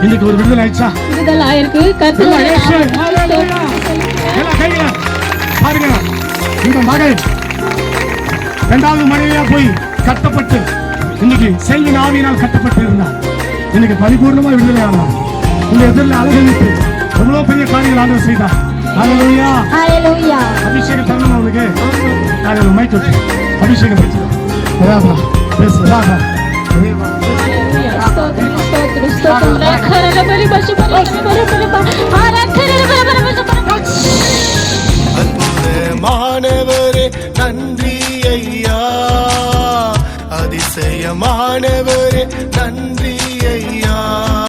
இன்னைக்கு ஒரு விடுதலை ஆயிடுச்சா? விடுதலை ஆயிருக்கு. பாருங்க, இந்த மகள் இரண்டாவது மனைவியா போய் கட்டப்பட்டு இன்னைக்கு செய்யின் ஆவியினால் கட்டப்பட்டு இருந்தார். இன்னைக்கு பரிபூர்ணமா விடுதலை ஆகலாம். இந்த எதிரில் அழகழித்து எவ்வளவு பெரிய காரியங்கள் ஆண்டவர் செய்தார். ஹல்லேலூயா, ஹல்லேலூயா. அபிஷேகம் தரணும் அவனுக்கு. நான் மைக் வச்சு அபிஷேகம் வச்சு பேசுறாங்க. அற்புதமானவரே நன்றி ஐயா, அதிசயமானவரே நன்றி